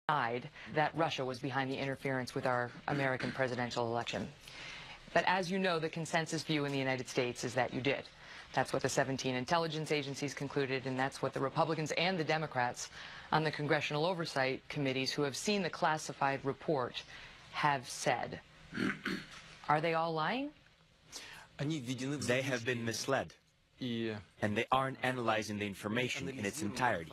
denied that Russia was behind the interference with our American presidential election. But as you know, the consensus view in the United States is that you did. That's what the 17 intelligence agencies concluded, and that's what the Republicans and the Democrats on the Congressional Oversight Committees who have seen the classified report have said. Are they all lying? They have been misled, and they aren't analyzing the information in its entirety.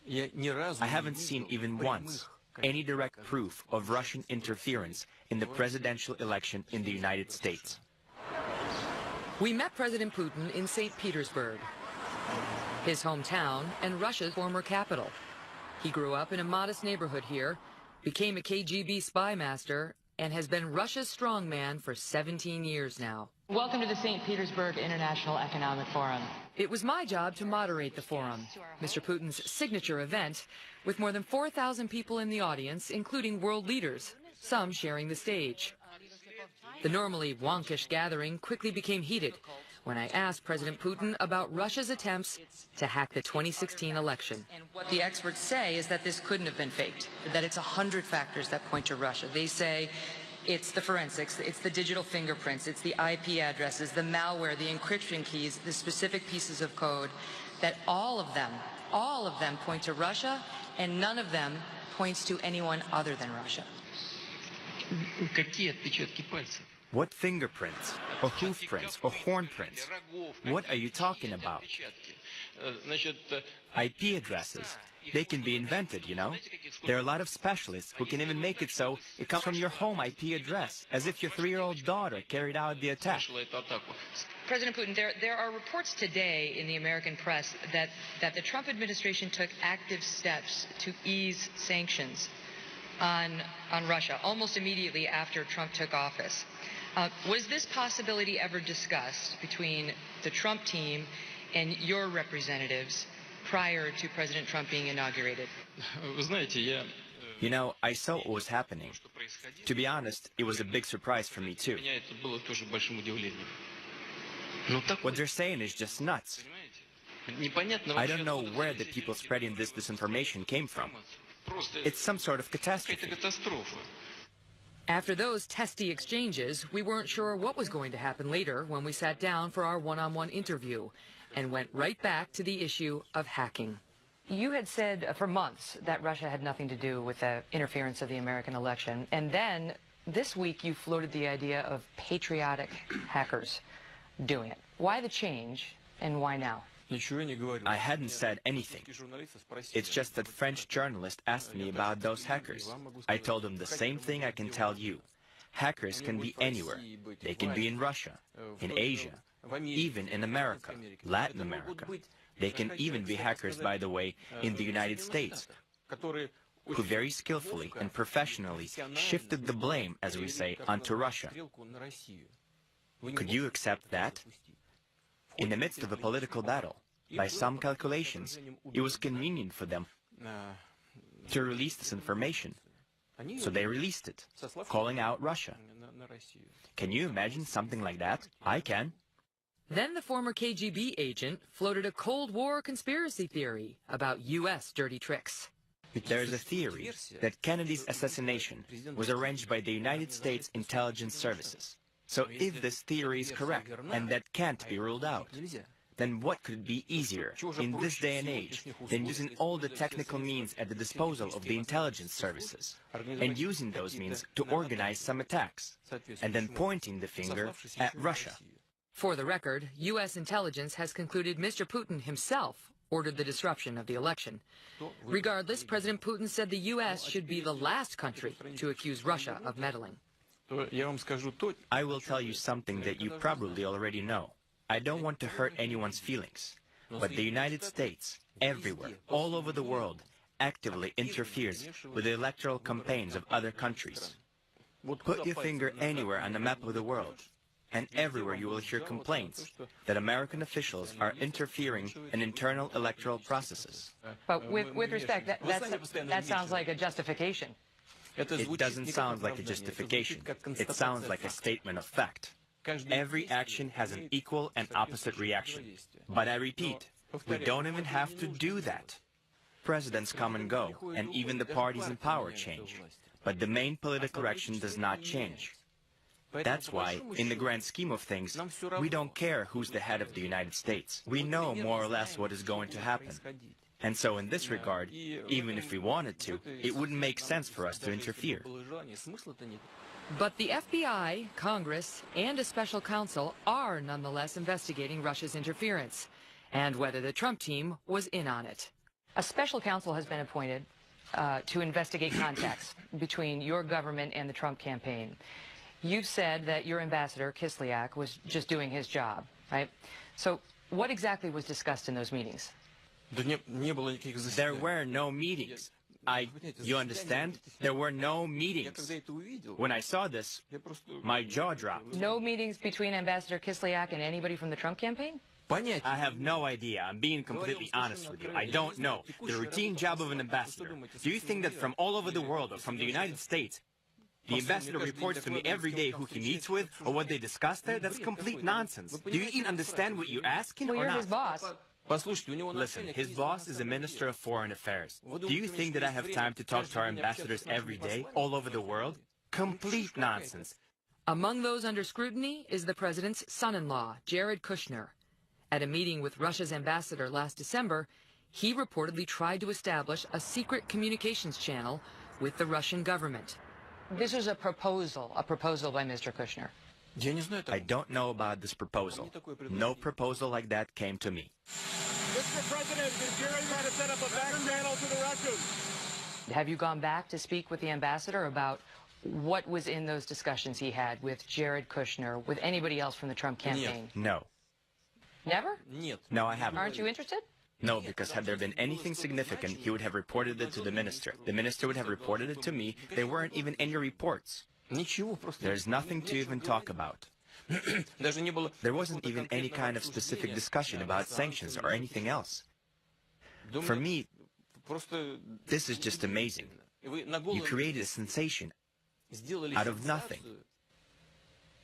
I haven't seen even once any direct proof of Russian interference in the presidential election in the United States. We met President Putin in St. Petersburg, his hometown and Russia's former capital. He grew up in a modest neighborhood here, became a KGB spy master, and has been Russia's strongman for 17 years now. Welcome to the St. Petersburg International Economic Forum. It was my job to moderate the forum, Mr. Putin's signature event, with more than 4,000 people in the audience, including world leaders, some sharing the stage. The normally wonkish gathering quickly became heated when I asked President Putin about Russia's attempts to hack the 2016 election. And what the experts say is that this couldn't have been faked, that it's 100 factors that point to Russia. They say it's the forensics, it's the digital fingerprints, it's the IP addresses, the malware, the encryption keys, the specific pieces of code, that all of them point to Russia, and none of them points to anyone other than Russia. What fingerprints, or hoof prints, or horn prints? What are you talking about? IP addresses. They can be invented, you know. There are a lot of specialists who can even make it so it comes from your home IP address, as if your 3-year-old daughter carried out the attack. President Putin, there are reports today in the American press that the Trump administration took active steps to ease sanctions on Russia almost immediately after Trump took office. Was this possibility ever discussed between the Trump team and your representatives prior to President Trump being inaugurated? You know, I saw what was happening. To be honest, it was a big surprise for me too. What they're saying is just nuts. I don't know where the people spreading this disinformation came from. It's some sort of catastrophe. After those testy exchanges, we weren't sure what was going to happen later when we sat down for our one-on-one interview and went right back to the issue of hacking. You had said for months that Russia had nothing to do with the interference of the American election, and then this week you floated the idea of patriotic hackers doing it. Why the change, and why now? I hadn't said anything. It's just that French journalist asked me about those hackers. I told them the same thing I can tell you. Hackers can be anywhere. They can be in Russia, in Asia, even in America, Latin America. They can even be hackers, by the way, in the United States, who very skillfully and professionally shifted the blame, as we say, onto Russia. Could you accept that? In the midst of a political battle, by some calculations, it was convenient for them to release this information. So they released it, calling out Russia. Can you imagine something like that? I can. Then the former KGB agent floated a Cold War conspiracy theory about U.S. dirty tricks. There is a theory that Kennedy's assassination was arranged by the United States intelligence services. So if this theory is correct, and that can't be ruled out, then what could be easier in this day and age than using all the technical means at the disposal of the intelligence services, and using those means to organize some attacks, and then pointing the finger at Russia? For the record, U.S. intelligence has concluded Mr. Putin himself ordered the disruption of the election. Regardless, President Putin said the U.S. should be the last country to accuse Russia of meddling. I will tell you something that you probably already know. I don't want to hurt anyone's feelings, but the United States, everywhere, all over the world, actively interferes with the electoral campaigns of other countries. Put your finger anywhere on the map of the world, and everywhere you will hear complaints that American officials are interfering in internal electoral processes. But with respect, that sounds like a justification. It doesn't sound like a justification. It sounds like a statement of fact. Every action has an equal and opposite reaction. But I repeat, we don't even have to do that. presidents come and go, and even the parties in power change. But the main political direction does not change. That's why, in the grand scheme of things, we don't care who's the head of the United States. We know more or less what is going to happen. And so in this regard, even if we wanted to, it wouldn't make sense for us to interfere. But the FBI, Congress, and a special counsel are nonetheless investigating Russia's interference and whether the Trump team was in on it. A special counsel has been appointed to investigate contacts between your government and the Trump campaign. You've said that your ambassador, Kislyak, was just doing his job, right? So what exactly was discussed in those meetings? There were no meetings. You understand? There were no meetings. When I saw this, my jaw dropped. No meetings between Ambassador Kislyak and anybody from the Trump campaign? I have no idea. I'm being completely honest with you. I don't know. The routine job of an ambassador. Do you think that from all over the world or from the United States, the ambassador reports to me every day who he meets with or what they discuss there? That's complete nonsense. Do you even understand what you're asking Well, or you're not? his boss. Listen, his boss is a minister of foreign affairs. Do you think that I have time to talk to our ambassadors every day, all over the world? Complete nonsense. Among those under scrutiny is the president's son-in-law, Jared Kushner. At a meeting with Russia's ambassador last December, he reportedly tried to establish a secret communications channel with the Russian government. This was a proposal by Mr. Kushner. I don't know about this proposal. No proposal like that came to me. Mr. President, did Jerry try to set up a back channel to the Russians? Have you gone back to speak with the ambassador about what was in those discussions he had with Jared Kushner, with anybody else from the Trump campaign? No. Never? No, I haven't. Aren't you interested? No, because had there been anything significant, he would have reported it to the minister. The minister would have reported it to me. There weren't even any reports. There's nothing to even talk about. There wasn't even any kind of specific discussion about sanctions or anything else. For me, this is just amazing. You created a sensation out of nothing.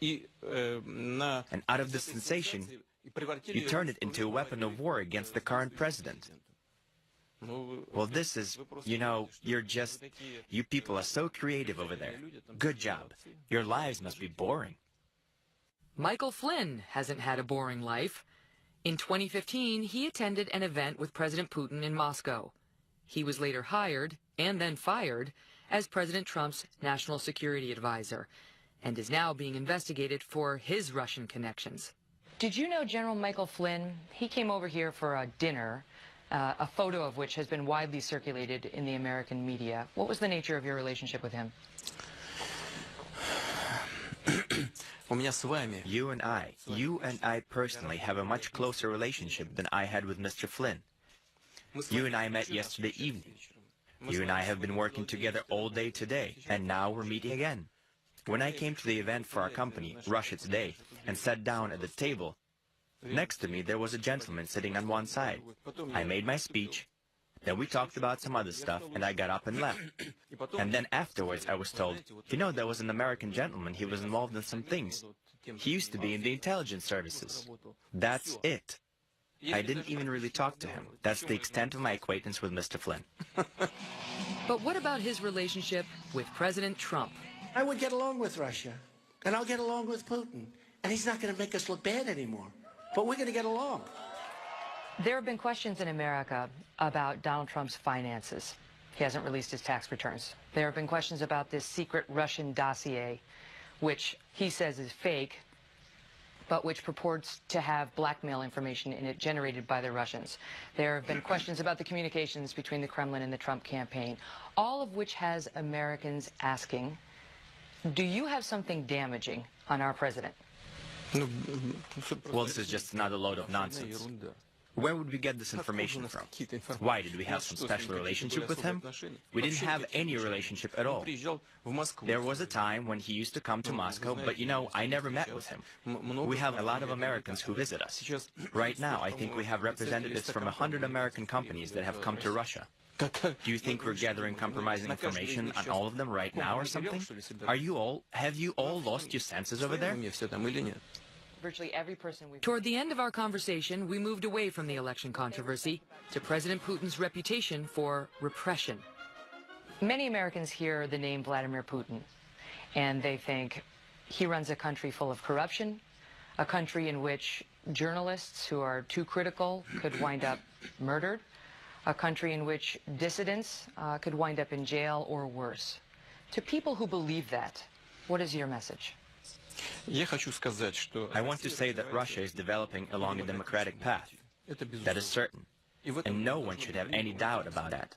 And out of the sensation, you turned it into a weapon of war against the current president. Well, this is, you people are so creative over there. Good job. Your lives must be boring. Michael Flynn hasn't had a boring life. In 2015, he attended an event with President Putin in Moscow. He was later hired, and then fired, as President Trump's national security advisor, and is now being investigated for his Russian connections. Did you know General Michael Flynn? He came over here for a dinner, a photo of which has been widely circulated in the American media. What was the nature of your relationship with him? You and I personally have a much closer relationship than I had with Mr. Flynn. You and I met yesterday evening. You and I have been working together all day today, and now we're meeting again. When I came to the event for our company, Russia Today, and sat down at the table, next to me there was a gentleman sitting on one side. I made my speech, then we talked about some other stuff, and I got up and left. And then afterwards I was told, there was an American gentleman, he was involved in some things. He used to be in the intelligence services. That's it. I didn't even really talk to him. That's the extent of my acquaintance with Mr. Flynn. But what about his relationship with President Trump? I would get along with Russia, and I'll get along with Putin, and he's not going to make us look bad anymore. But we're going to get along. There have been questions in America about Donald Trump's finances. He hasn't released his tax returns. There have been questions about this secret Russian dossier, which he says is fake, but which purports to have blackmail information in it generated by the Russians. There have been questions about the communications between the Kremlin and the Trump campaign, all of which has Americans asking, do you have something damaging on our president? Well, this is just another load of nonsense. Where would we get this information from? Why, did we have some special relationship with him? We didn't have any relationship at all. There was a time when he used to come to Moscow, but I never met with him. We have a lot of Americans who visit us. Right now, I think we have representatives from 100 American companies that have come to Russia. Do you think we're gathering compromising information on all of them right now or something? Have you all lost your senses over there? virtually every person we've... Toward the end of our conversation, we moved away from the election controversy to President Putin's reputation for repression. Many Americans hear the name Vladimir Putin, and they think he runs a country full of corruption, a country in which journalists who are too critical could wind up murdered, a country in which dissidents could wind up in jail or worse. To people who believe that, what is your message? I want to say that Russia is developing along a democratic path. That is certain, and no one should have any doubt about that.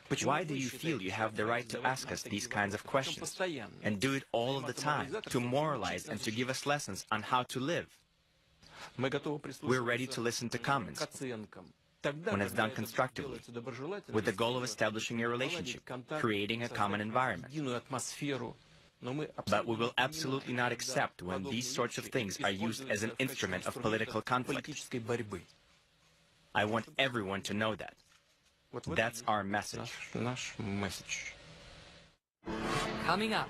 But why do you feel you have the right to ask us these kinds of questions, and do it all of the time, to moralize and to give us lessons on how to live? We're ready to listen to comments when it's done constructively, with the goal of establishing a relationship, creating a common environment. But we will absolutely not accept when these sorts of things are used as an instrument of political conflict. I want everyone to know that. That's our message. Coming up,